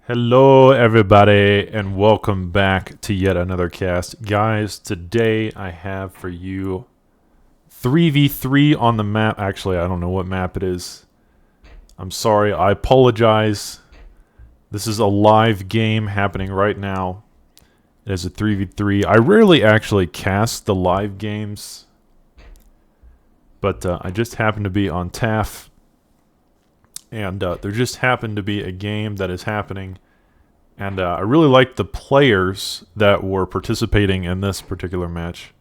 Hello, everybody, and welcome back to yet another cast. Guys, today I have for you 3v3 on the map. Actually, I don't know what map it is. I'm sorry, I apologize. This is a live game happening right now. It is a 3v3. I rarely actually cast the live games, but I just happened to be on TAF. And there just happened to be a game that is happening. And I really liked the players that were participating in this particular match.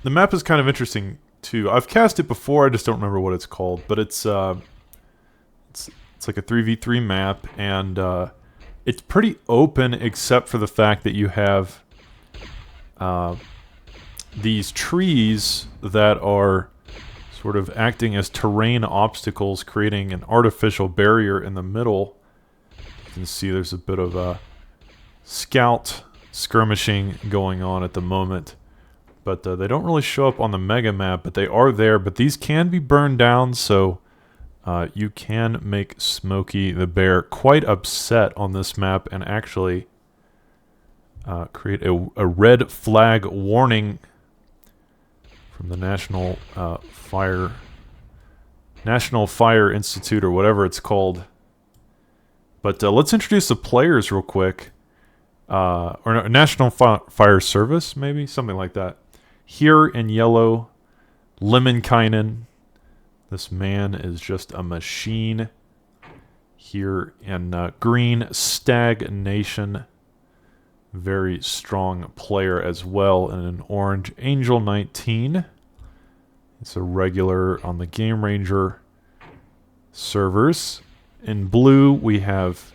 The map is kind of interesting, too. I've cast it before, I just don't remember what it's called. But it's like a 3v3 map, and it's pretty open except for the fact that you have these trees that are sort of acting as terrain obstacles, creating an artificial barrier in the middle. You can see there's a bit of a scout skirmishing going on at the moment. But they don't really show up on the mega map, but they are there. But these can be burned down, so you can make Smokey the Bear quite upset on this map and actually create a red flag warning from the National Fire Institute, or whatever it's called. But let's introduce the players real quick. Or no, National Fire Service, maybe? Something like that. Here in yellow, Lemonkainen. This man is just a machine. Here in green, Stagnation. Very strong player as well. And in orange, Angel 19. It's a regular on the Game Ranger servers. In blue, we have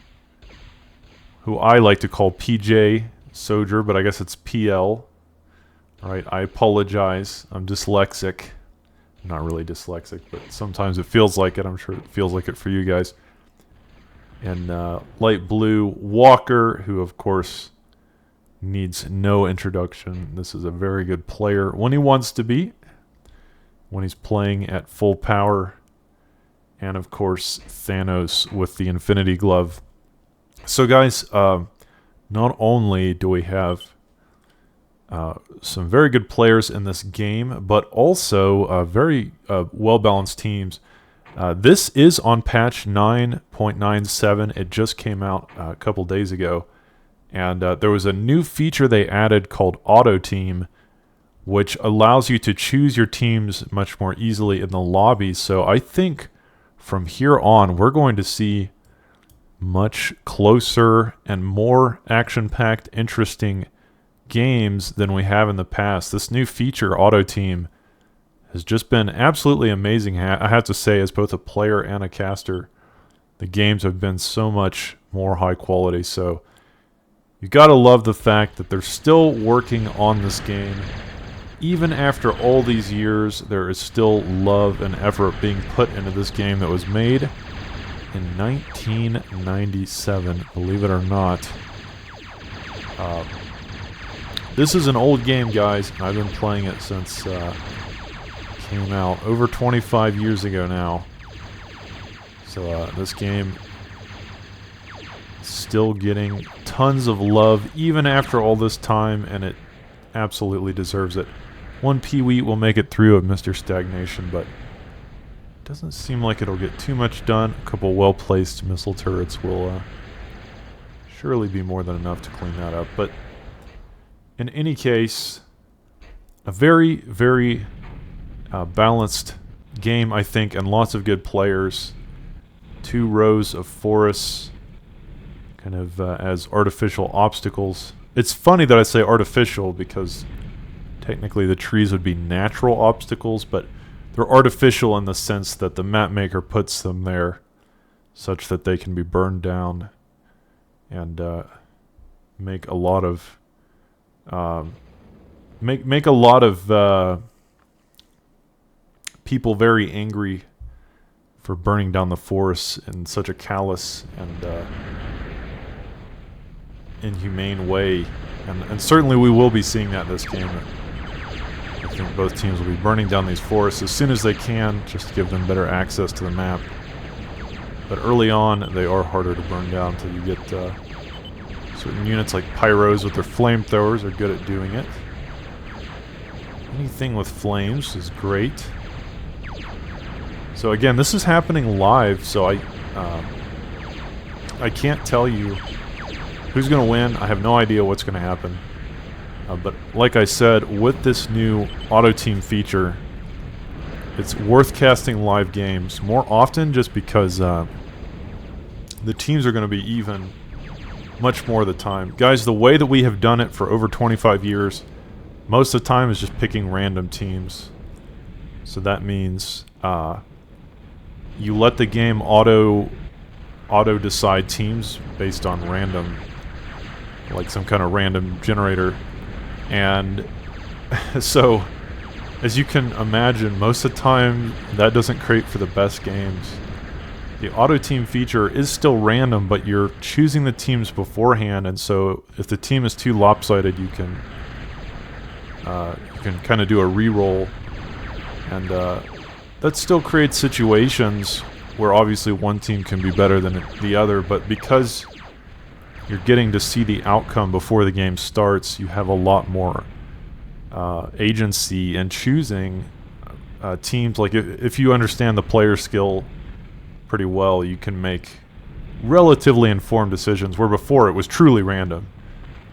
who I like to call PJ Soldier, but I guess it's PL. Alright, I apologize. I'm dyslexic. I'm not really dyslexic, but sometimes it feels like it. I'm sure it feels like it for you guys. And light blue, Walker, who of course needs no introduction. This is a very good player when he wants to be, when he's playing at full power. And of course, Thanos with the Infinity Glove. So guys, not only do we have some very good players in this game, but also very well-balanced teams. This is on patch 9.97. It just came out a couple days ago. And there was a new feature they added called Auto Team, which allows you to choose your teams much more easily in the lobby. So I think from here on, we're going to see much closer and more action-packed, interesting games than we have in the past. This new feature, Auto Team, has just been absolutely amazing. I have to say, as both a player and a caster, the games have been so much more high quality. So you gotta love the fact that they're still working on this game. Even after all these years, there is still love and effort being put into this game that was made in 1997, believe it or not. This is an old game, guys. I've been playing it since it came out over 25 years ago now. So this game still getting tons of love even after all this time, and it absolutely deserves it. One Pee-wee will make it through of Mr. Stagnation, but it doesn't seem like it'll get too much done. A couple well-placed missile turrets will surely be more than enough to clean that up. But in any case, a very, very balanced game, I think, and lots of good players. 2 rows of forests, kind of as artificial obstacles. It's funny that I say artificial because technically the trees would be natural obstacles, but they're artificial in the sense that the map maker puts them there such that they can be burned down and make a lot of make a lot of people very angry for burning down the forests in such a callous and inhumane way, and certainly we will be seeing that in this game. I think both teams will be burning down these forests as soon as they can, just to give them better access to the map. But early on, they are harder to burn down until you get certain units like pyros with their flamethrowers are good at doing it. Anything with flames is great. So again, this is happening live, so I can't tell you who's going to win. I have no idea what's going to happen. But like I said, with this new auto team feature, it's worth casting live games more often just because the teams are going to be even much more of the time. Guys, the way that we have done it for over 25 years, most of the time is just picking random teams. So that means you let the game auto decide teams based on random, like some kind of random generator. And so, as you can imagine, most of the time that doesn't create for the best games. The auto team feature is still random, but you're choosing the teams beforehand, and so if the team is too lopsided, you can kind of do a re-roll, and that still creates situations where obviously one team can be better than the other, but because you're getting to see the outcome before the game starts, you have a lot more agency in choosing teams. Like if you understand the player skill pretty well, you can make relatively informed decisions, where before it was truly random.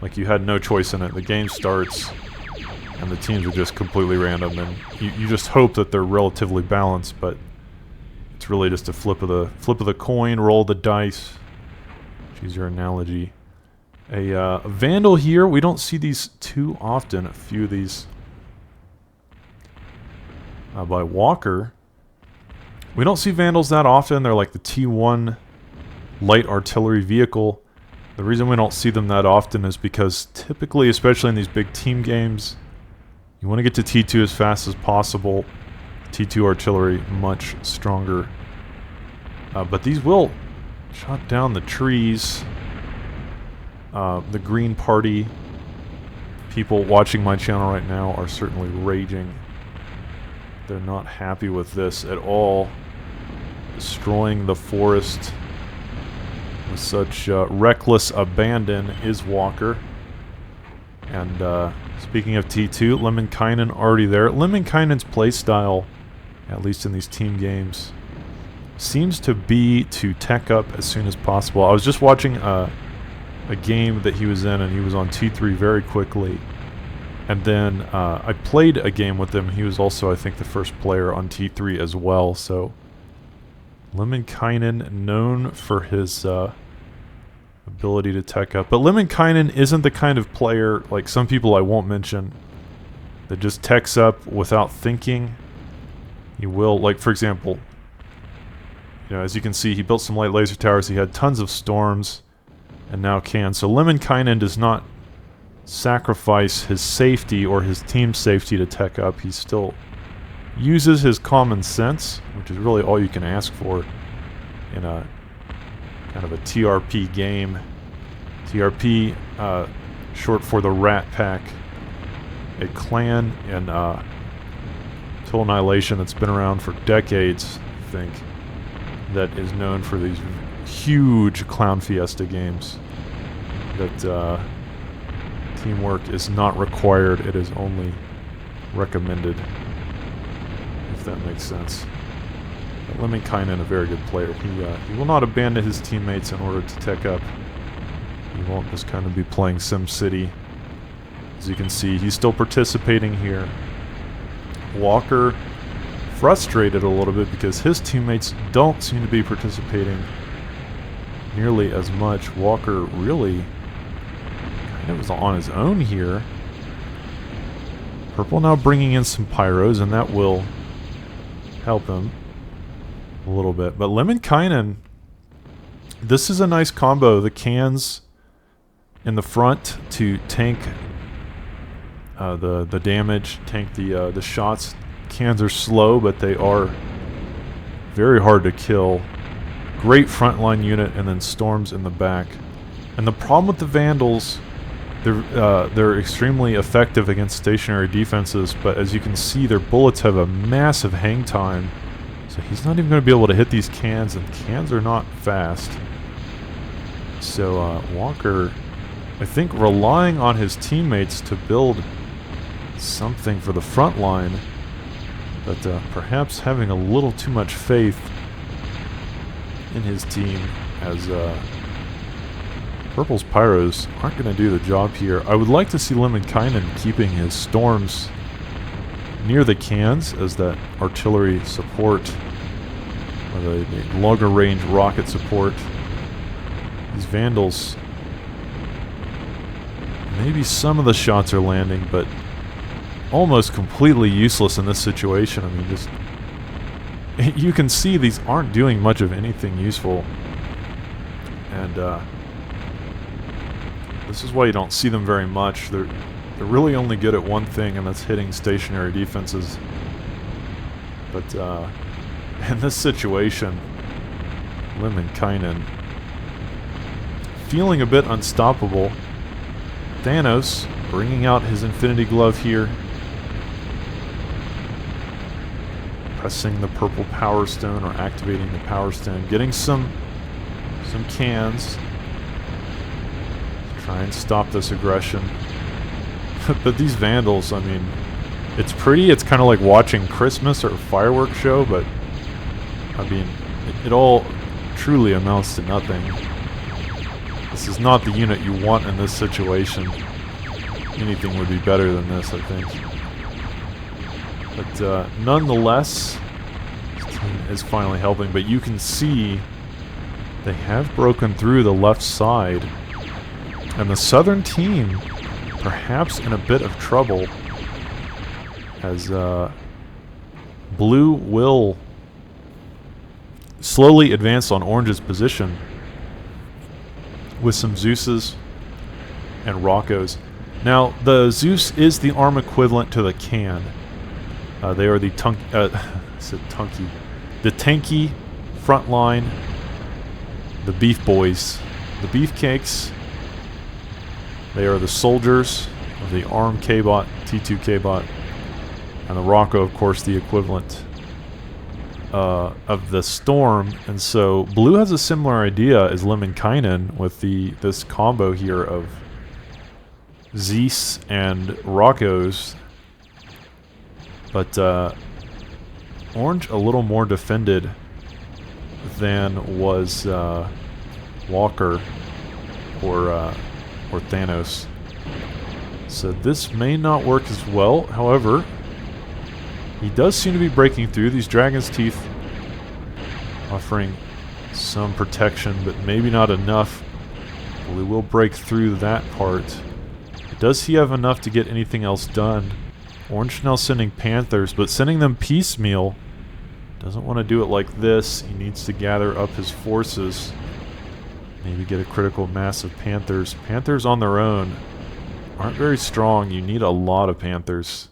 Like you had no choice in it. The game starts and the teams are just completely random, and you just hope that they're relatively balanced, but it's really just a flip of the coin, roll the dice. Use your analogy. A Vandal here. We don't see these too often. A few of these by Walker. We don't see Vandals that often. They're like the T1 light artillery vehicle. The reason we don't see them that often is because typically, especially in these big team games, you want to get to T2 as fast as possible. T2 artillery much stronger. But these will chop down the trees. The Green Party people watching my channel right now are certainly raging. They're not happy with this at all. Destroying the forest with such reckless abandon is Walker. And speaking of T2, Lemminkainen already there. Lemminkainen's playstyle, at least in these team games, seems to be to tech up as soon as possible. I was just watching a game that he was in, and he was on T3 very quickly. And then I played a game with him. He was also, I think, the first player on T3 as well. So Lemminkainen, known for his ability to tech up. But Lemminkainen isn't the kind of player, like some people I won't mention, that just techs up without thinking. He will, like for example, you know, as you can see, he built some light laser towers. He had tons of storms, and now can. So Lemminkainen does not sacrifice his safety or his team's safety to tech up. He still uses his common sense, which is really all you can ask for in a kind of a TRP game. TRP, short for the Rat Pack, a clan in Total Annihilation that's been around for decades, I think, that is known for these huge Clown Fiesta games that teamwork is not required, it is only recommended, if that makes sense. But Lemminkainen, a very good player. He will not abandon his teammates in order to tech up. He won't just kind of be playing SimCity. As you can see, he's still participating here. Walker frustrated a little bit because his teammates don't seem to be participating nearly as much. Walker really kind of was on his own here. Purple now bringing in some pyros, and that will help him a little bit. But Lemminkainen, this is a nice combo. The cans in the front to tank the damage, tank the shots. Cans are slow, but they are very hard to kill. Great frontline unit, and then storms in the back. And the problem with the Vandals, they're extremely effective against stationary defenses, but as you can see, their bullets have a massive hang time. So he's not even going to be able to hit these cans, and cans are not fast. So Walker, I think, relying on his teammates to build something for the front line, but perhaps having a little too much faith in his team, as Purple's Pyros aren't going to do the job here. I would like to see Lemminkainen keeping his storms near the cans as that artillery support, or the longer range rocket support. These Vandals, maybe some of the shots are landing, but almost completely useless in this situation. I mean, just you can see these aren't doing much of anything useful, and this is why you don't see them very much. They're really only good at one thing, and that's hitting stationary defenses. But in this situation, Lemminkainen feeling a bit unstoppable. Thanos bringing out his Infinity Glove here, pressing the purple Power Stone, or activating the Power Stone, getting some cans to try and stop this aggression. But these Vandals, I mean, it's pretty. It's kind of like watching Christmas or a fireworks show, but I mean, it all truly amounts to nothing. This is not the unit you want in this situation. Anything would be better than this, I think. But nonetheless, this team is finally helping, but you can see they have broken through the left side, and the southern team perhaps in a bit of trouble, as blue will slowly advance on orange's position with some Zeuses and Rockos. Now, the Zeus is the arm equivalent to the can. They are the the tanky front line, the beef boys, the beefcakes. They are the soldiers of the ARM K-Bot, T2 K-Bot, and the Rocco, of course, the equivalent of the Storm. And so blue has a similar idea as Lemminkainen with this combo here of Zeus and Roccos, but orange a little more defended than was Walker or Thanos. So this may not work as well. However, he does seem to be breaking through. These Dragon's Teeth offering some protection, but maybe not enough. Blue will break through that part. Does he have enough to get anything else done? Orange now sending Panthers, but sending them piecemeal. Doesn't want to do it like this. He needs to gather up his forces. Maybe get a critical mass of Panthers. Panthers on their own aren't very strong. You need a lot of Panthers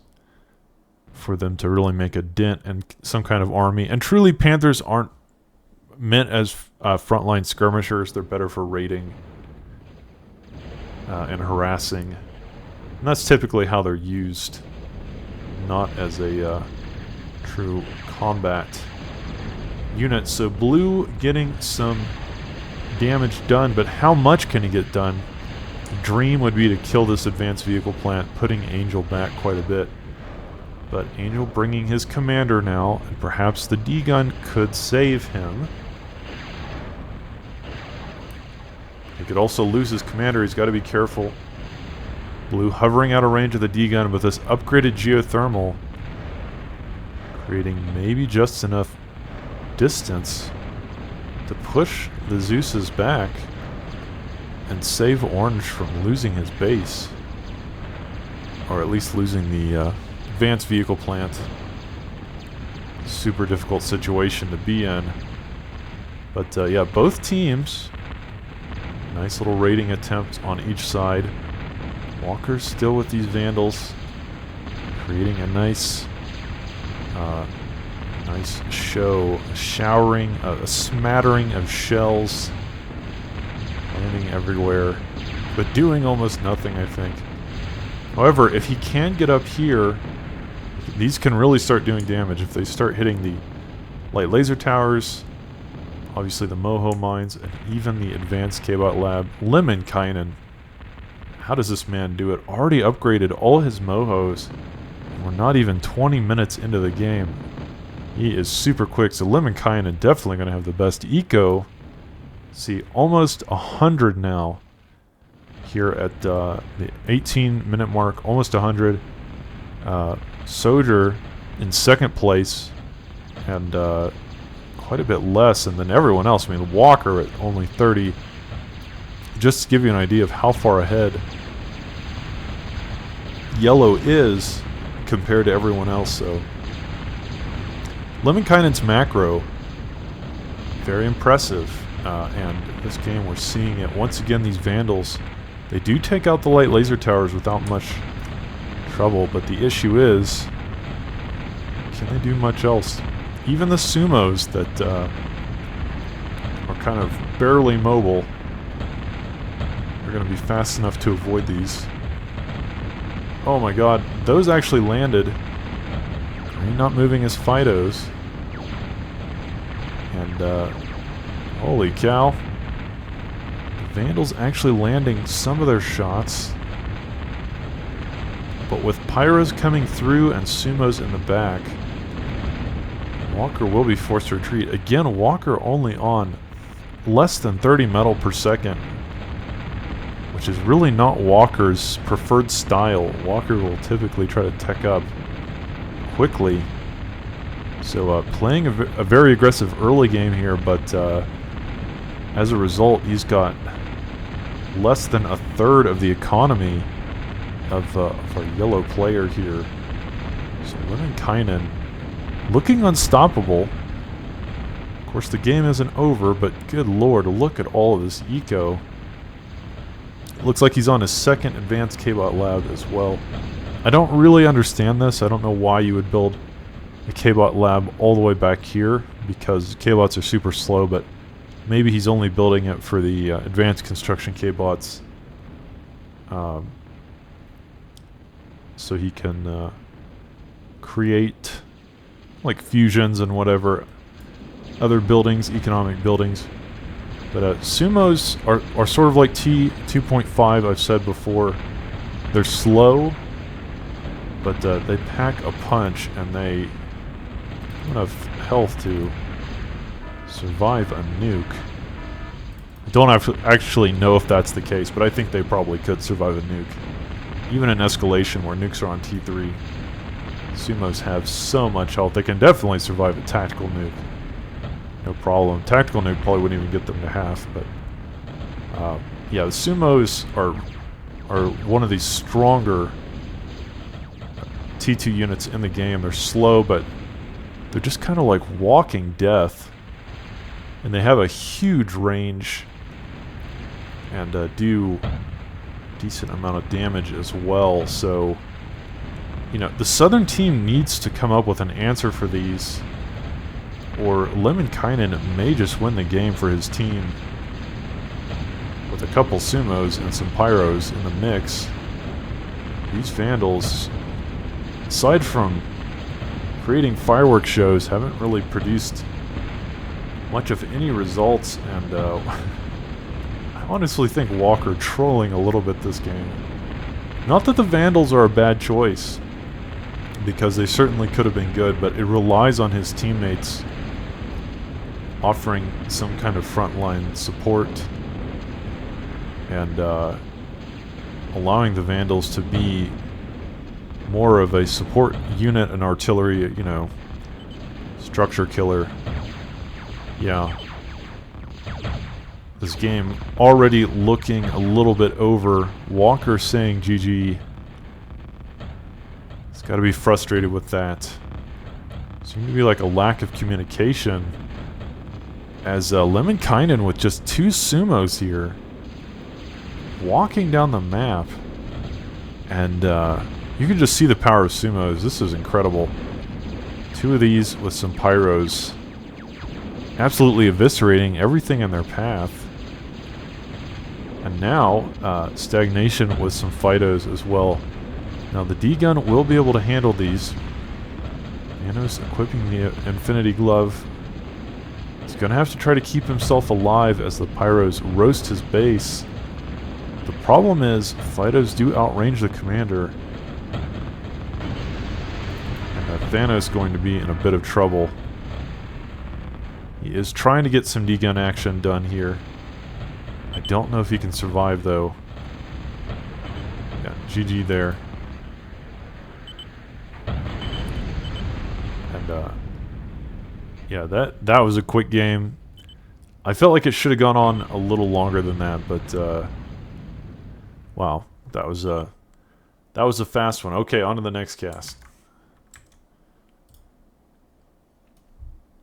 for them to really make a dent in some kind of army. And truly, Panthers aren't meant as frontline skirmishers. They're better for raiding and harassing. And that's typically how they're used, not as a true combat unit. So blue getting some damage done, but how much can he get done? The dream would be to kill this advanced vehicle plant, putting Angel back quite a bit. But Angel bringing his commander now, and perhaps the D-gun could save him. He could also lose his commander. He's got to be careful. Blue hovering out of range of the D-gun with this upgraded geothermal, creating maybe just enough distance to push the Zeus's back and save Orange from losing his base, or at least losing the advanced vehicle plant. Super difficult situation to be in. But yeah, both teams, nice little raiding attempt on each side. Walker's still with these Vandals, creating a nice show, showering, a smattering of shells, landing everywhere, but doing almost nothing, I think. However, if he can get up here, these can really start doing damage. If they start hitting light laser towers, obviously the Moho mines, and even the advanced K-Bot lab. Lemminkainen. How does this man do it? Already upgraded all his Mohos. And we're not even 20 minutes into the game. He is super quick, so Lemminkainen definitely going to have the best eco. See, almost 100 now. Here at the 18-minute mark, almost 100. Soldier in second place, and quite a bit less than everyone else. I mean, Walker at only 30. Just to give you an idea of how far ahead Yellow is compared to everyone else. So Lemminkainen's macro, very impressive. And this game, we're seeing it once again. These Vandals, they do take out the light laser towers without much trouble, but the issue is, can they do much else? Even the Sumos that are kind of barely mobile are going to be fast enough to avoid these. Oh my god, those actually landed. Green not moving his Fidos. And holy cow. The Vandals actually landing some of their shots. But with Pyros coming through and Sumos in the back, Walker will be forced to retreat. Again, Walker only on less than 30 metal per second, which is really not Walker's preferred style. Walker will typically try to tech up quickly. So playing a very aggressive early game here, but as a result, he's got less than a third of the economy of our yellow player here. So Lemminkainen looking unstoppable. Of course, the game isn't over, but good lord, look at all of this eco. Looks like he's on his second advanced K-Bot lab as well. I don't really understand this. I don't know why you would build a K-Bot lab all the way back here, because K-Bots are super slow, but maybe he's only building it for the advanced construction K-Bots. So he can create like fusions and whatever other buildings, economic buildings. But Sumos are sort of like T 2.5, I've said before. They're slow, but they pack a punch, and they have enough health to survive a nuke. I don't actually know if that's the case, but I think they probably could survive a nuke. Even in Escalation, where nukes are on T3, Sumos have so much health. They can definitely survive a tactical nuke. No problem. Tactical nuke probably wouldn't even get them to half, but yeah, the Sumos are one of these stronger T2 units in the game. They're slow, but they're just kind of like walking death. And they have a huge range and do decent amount of damage as well. So, you know, the Southern team needs to come up with an answer for these, or Lemminkainen may just win the game for his team. With a couple Sumos and some Pyros in the mix, these Vandals, aside from creating fireworks shows, haven't really produced much of any results, and I honestly think Walker trolling a little bit this game. Not that the Vandals are a bad choice, because they certainly could have been good, but it relies on his teammates offering some kind of frontline support and allowing the Vandals to be more of a support unit, an artillery, you know, structure killer. Yeah. This game already looking a little bit over. Walker saying GG. He's got to be frustrated with that. Seems to be like a lack of communication. As Lemminkainen with just 2 Sumos here, walking down the map. And you can just see the power of Sumos. This is incredible. 2 of these with some Pyros, absolutely eviscerating everything in their path. And now, stagnation with some Fidos as well. Now the D-Gun will be able to handle these. Nanos equipping the Infinity Glove. Gonna have to try to keep himself alive as the Pyros roast his base. The problem is, Phytos do outrange the commander. And Thanos going to be in a bit of trouble. He is trying to get some D-gun action done here. I don't know if he can survive, though. Yeah, GG there. And, yeah, that was a quick game. I felt like it should have gone on a little longer than that, but, wow, that was a fast one. Okay, on to the next cast.